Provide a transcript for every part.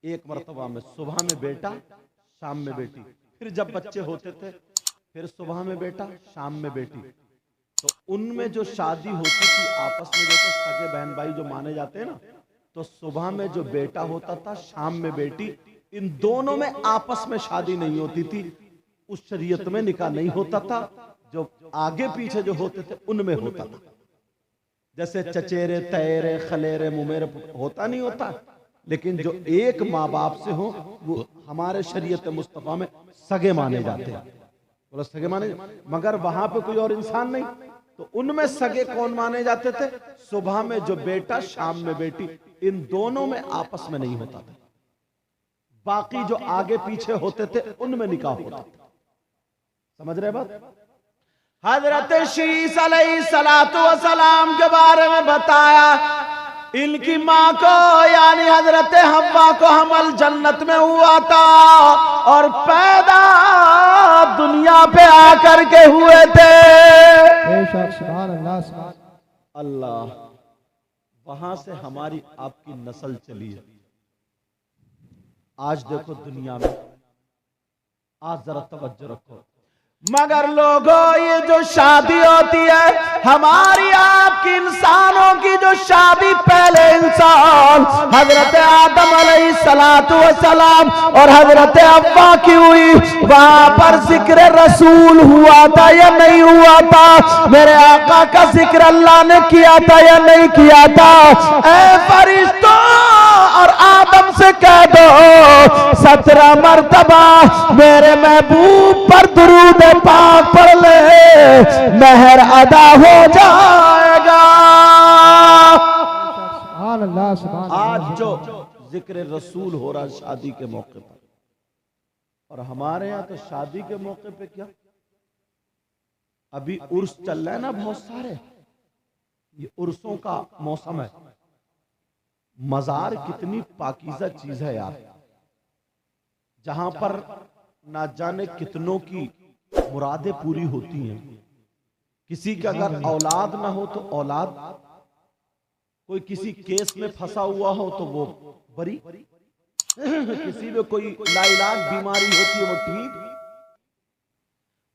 एक मरतबा में सुबह में बेटा, शाम में बेटी। फिर जब बच्चे होते थे फिर सुबह में बेटा, शाम में बेटी। तो उनमें जो शादी होती थी आपस में, जैसे सगे बहन भाई जो माने जाते हैं ना, तो सुबह में जो बेटा होता था, शाम में बेटी। इन दोनों में आपस में शादी नहीं होती थी, उस शरीयत में निकाह नहीं होता था। जो आगे पीछे जो होते थे उनमें होता था। जैसे चचेरे, तैरे, खलेरे, मुमेरे होता नहीं होता, लेकिन जो एक माँ बाप से हो वो हमारे शरीयत मुस्तफा में सगे माने जाते हैं। बोला सगे माने, मगर वहां पे कोई और इंसान नहीं, तो उनमें सगे कौन माने जाते थे? सुबह में जो बेटा, शाम में बेटी। इन दोनों में आपस में नहीं होता था। बाकी जो आगे पीछे होते थे उनमें निकाह होता था। समझ रहे बात? हजरत शीस अलैहिस्सलातु वस्सलाम के बारे में बताया, इनकी माँ को यानी हजरत हव्वा को हमल जन्नत में हुआ था और पैदा दुनिया पे आकर के हुए थे। अल्लाह, वहां से हमारी आपकी नस्ल चली है। आज देखो दुनिया में, आज जरा तवज्जो रखो, मगर लोगों ये जो शादी होती है हमारी आपकी, इंसानों की जो शादी, पहले इंसान हजरत आदम अलैहिस्सलातु वस्सलाम और हजरत हव्वा की हुई, वहां पर जिक्र रसूल हुआ था या नहीं हुआ था? मेरे आका का जिक्र अल्लाह ने किया था या नहीं किया था? ऐ फरिश्तों और आदम से कह दो 17 मर्तबा मेरे महबूब पर दुरूद पाक पढ़ ले, मेहर अदा हो जाएगा। आज जो जिक्र रसूल हो रहा है शादी के मौके पर, और हमारे यहाँ तो शादी के मौके पे क्या, अभी उर्स चल रहा है ना बहुत सारे, ये उर्सों का मौसम है। मजार कितनी पाकीज़ा चीज है यार, जहां पर ना जाने कितनों की मुरादें पूरी होती हैं। किसी का अगर औलाद ना हो तो औलाद, कोई किसी केस में फंसा हुआ हो तो वो बरी, किसी में कोई लाइलाज बीमारी होती है वो ठीक।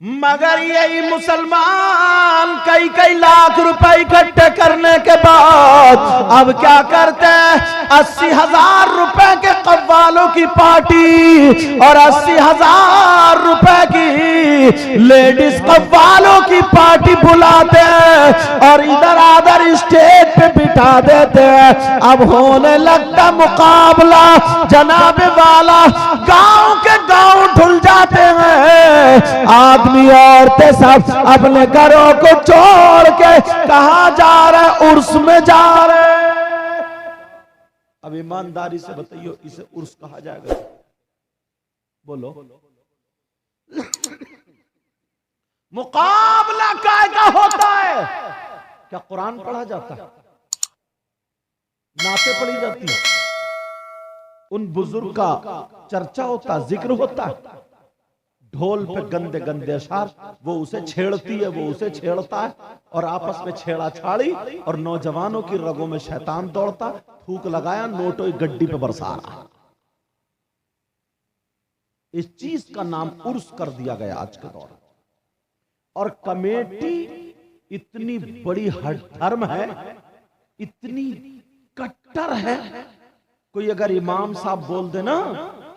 मगर यही मुसलमान कई कई लाख रुपए इकट्ठे करने के बाद अब क्या करते हैं? 80,000 रुपए के कव्वालों की पार्टी और 80,000 रुपए की लेडीज कव्वालों की पार्टी बुलाते हैं और इधर आधर स्टेज पे बिठा देते हैं। अब होने लगता मुकाबला, जनाब वाला गांव के गांव ढुल जाते हैं। आदमी औरतें सब अपने घरों को छोड़ के कहां जा रहे? उर्स में जा रहे। अब ईमानदारी से बताइए, इसे उर्स कहा जाएगा? बोलो। मुकाबला कायदा होता है, क्या कुरान पढ़ा जाता है? नाते पढ़ी जाती है, उन बुजुर्ग का चर्चा होता, जिक्र होता है। ढोल पे गंदे गंदे अशार, वो उसे छेड़ती है, वो उसे छेड़ता है, और आपस में छेड़ा छाड़ी, और नौजवानों की रगों में शैतान दौड़ता, थूक लगाया, नोटों की गड्डी पे बरसा रहा। इस चीज का नाम उर्स कर दिया गया आज के दौर में। और कमेटी इतनी बड़ी हठधर्म है, इतनी कट्टर है, कोई अगर इमाम साहब बोल दे ना,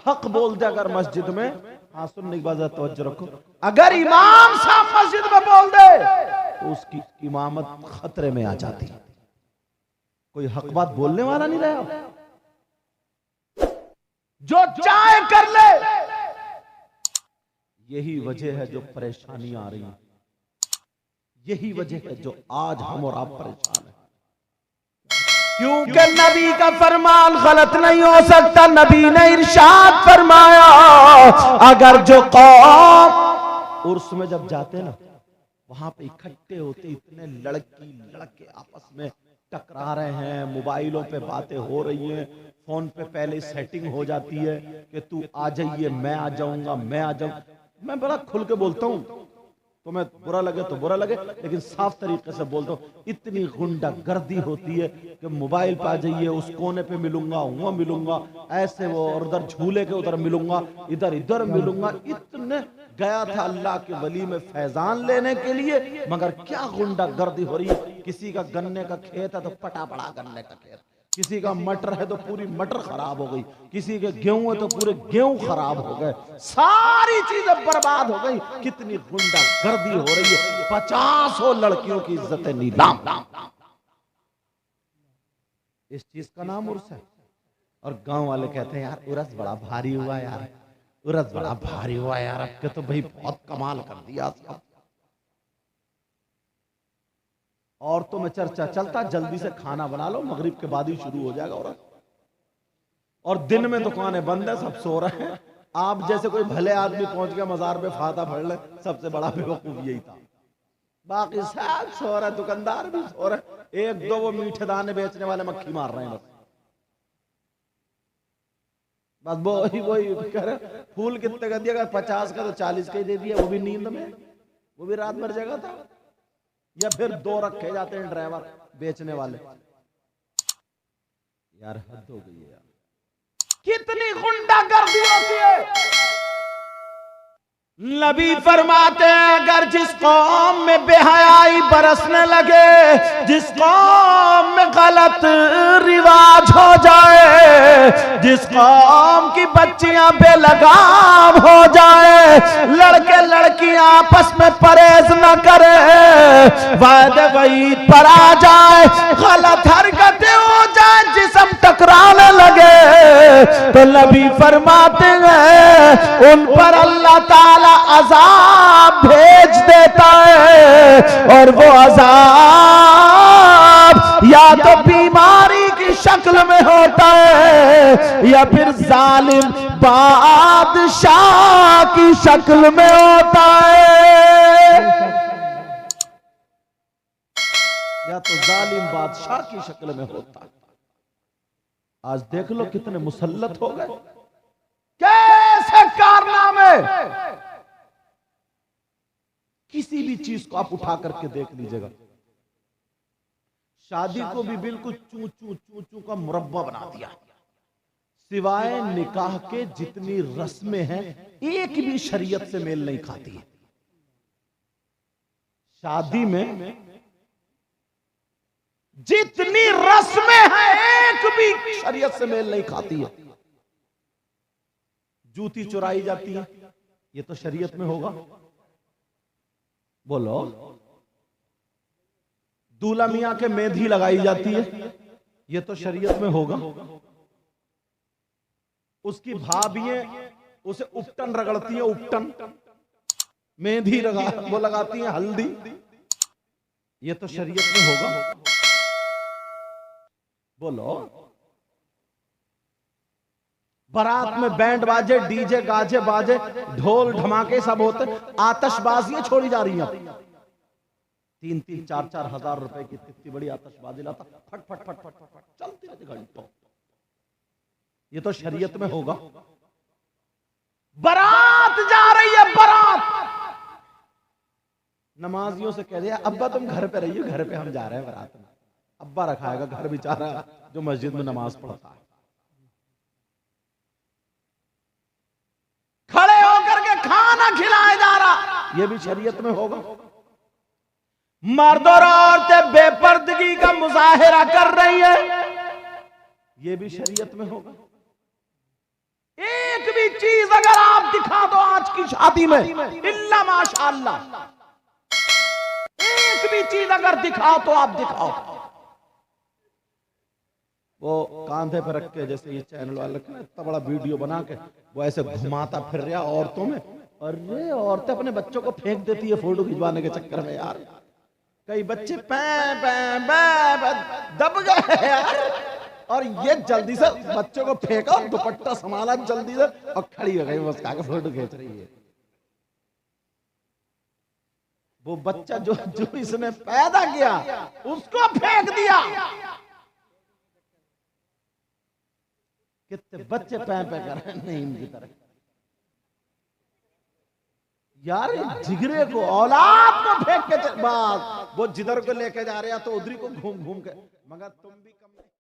हक बोल दे अगर मस्जिद में, हाँ सुनने की बात तवज्जो रखो, अगर इमाम साहब मस्जिद में बोल दे तो उसकी इमामत खतरे में आ जाती है। कोई हक बात बोलने वाला नहीं रहा, जो चाहे कर ले। यही वजह है जो परेशानियां आ रही हैं, यही वजह है जो आज हम और आप परेशान हैं। क्योंकि नबी का फरमान गलत नहीं हो सकता। नबी ने इरशाद फरमाया, अगर जो कौम उर्स में जब जाते ना, वहां पे इकट्ठे होते, इतने लड़की लड़के आपस में टकरा रहे हैं, मोबाइलों पे बातें हो रही हैं, फोन पे पहले सेटिंग हो जाती है कि तू आ जाइए, मैं आ जाऊंगा, मैं आ जाऊंगा। मैं बड़ा खुल के बोलता हूं, तुम्हें बुरा लगे तो बुरा लगे, लेकिन साफ तरीके से बोल दो। इतनी गुंडा गर्दी होती है कि मोबाइल पा जाइए, उस कोने पे मिलूंगा, वहां मिलूंगा, ऐसे वो, और उधर झूले के उधर मिलूंगा, इधर इधर मिलूंगा। इतने गया था अल्लाह के वली में फैजान लेने के लिए, मगर क्या गुंडा गर्दी हो रही है। किसी का गन्ने का खेत है तो पटा पड़ा गन्ने का खेत, किसी का मटर है तो पूरी मटर खराब हो गई, किसी के गेहूं है तो पूरे गेहूं खराब हो गए, सारी चीजें बर्बाद हो गई। कितनी गुंडा गर्दी हो रही है, 50 लड़कियों की इज्जतें नीलाम। इस चीज का नाम उर्स है। और गांव वाले कहते हैं यार उर्स बड़ा भारी हुआ यार, उर्स बड़ा भारी हुआ यार, अब के तो भाई बहुत कमाल कर दिया। औरतों में चर्चा चलता, जल्दी से खाना बना लो, मगरिब के बाद ही शुरू हो जाएगा औरत। और दिन में दुकानें बंद है, सब सो रहे हैं। आप जैसे कोई भले आदमी पहुंच गया मजार पे फाता पढ़ ले, सबसे बड़ा बेवकूफ यही था। बाकी सब सो रहे, दुकानदार भी सो रहे, एक दो वो मीठे दाने बेचने वाले मक्खी मार रहे हैं बस वही कह रहे। फूल कितने का दिया, 50 का तो 40 का ही दे दिया, वो भी नींद में, वो भी रात भर जगह था। या फिर 2 रखे जाते हैं ड्राइवर बेचने वाले। यार हद हो गई है यार, कितनी गुंडागर्दी होती है। नबी फरमाते हैं अगर जिस कौम में बेहयाई बरसने लगे, जिस कौम में गलत रिवाज हो जाए, जिस कौम की बच्चियां बेलगाम हो जाए, लड़के लड़कियां आपस में परहेज न करे, वादे वईद पर आ जाए, गलत हरकतें हो जाए, जिस्म टकराने लगे, तो नबी फरमाते हैं उन पर अल्लाह ताला अजाब भेज देता है। और वो अजाब या तो बीमारी की शक्ल में होता है, या फिर जालिम बादशाह की शक्ल में होता है, या तो जालिम बादशाह की शक्ल में होता है। आज देख लो कितने मुसल्लत हो गए, कैसे कारनामे। किसी भी चीज को आप उठा करके देख लीजिएगा। शादी को भी बिल्कुल चू चू चू चू का मुरब्बा बना दिया। सिवाय निकाह के जितनी रस्में हैं, एक भी शरीयत से मेल नहीं खाती है। शादी में जितनी रस्में हैं, एक भी शरीयत से मेल नहीं खाती है। जूती चुराई जाती है, ये तो शरीयत में होगा, बोलो। दूल्हा मियां के मेहंदी लगाई जाती है, ये तो शरीयत में होगा। उसकी भाभियां उसे उपटन रगड़ती है, उपटन मेहंदी वो लगाती है, हल्दी, ये तो शरीयत में होगा, बोलो। बारात में बैंड बाजे, डीजे गाजे बाजे, ढोल धमाके सब होते, आतशबाजियां छोड़ी जा रही हैं। 3-3, 4-4 हजार रुपए की इतनी बड़ी आतशबाजी लाता, फट फट फट फट फट चलती रहती घंटों, ये तो शरीयत में होगा। बारात जा रही है, बारात, नमाजियों से कह दिया अब्बा तुम घर पे रहिए, घर पे हम जा रहे हैं बारात में। अब्बा रखाएगा घर बेचारा जो मस्जिद में नमाज पढ़ता है। खड़े होकर के खाना खिलाया जा रहा, यह भी शरीयत में होगा। मर्द और औरतें बेपर्दगी का मुजाहिरा कर रही है, यह भी शरीयत में होगा। एक भी चीज अगर आप दिखा दो आज की शादी में, इल्ला माशाअल्लाह, एक भी चीज अगर दिखाओ तो आप दिखाओ। वो कांधे पर रख के, जैसे ये चैनल वाले इतना बड़ा वीडियो बना के वो ऐसे घुमाता फिर रहा औरतों में, अरे औरतें अपने बच्चों को फेंक देती है फोटो खिंचवाने के चक्कर में यार। कई बच्चे दब गए यार, और ये जल्दी से बच्चों को फेंका, दुपट्टा संभाला जल्दी से और खड़ी हो गई मुस्का के फोटो खींच रही है। वो बच्चा जो इसने पैदा किया उसको फेंक दिया। कितने बच्चे पैं कर रहे हैं नहीं इनकी तरह। यार जिगरे को, औलाद को फेंक के बस वो जिधर को लेके जा रहे हैं तो उधरी को घूम घूम के, मगर तुम भी कम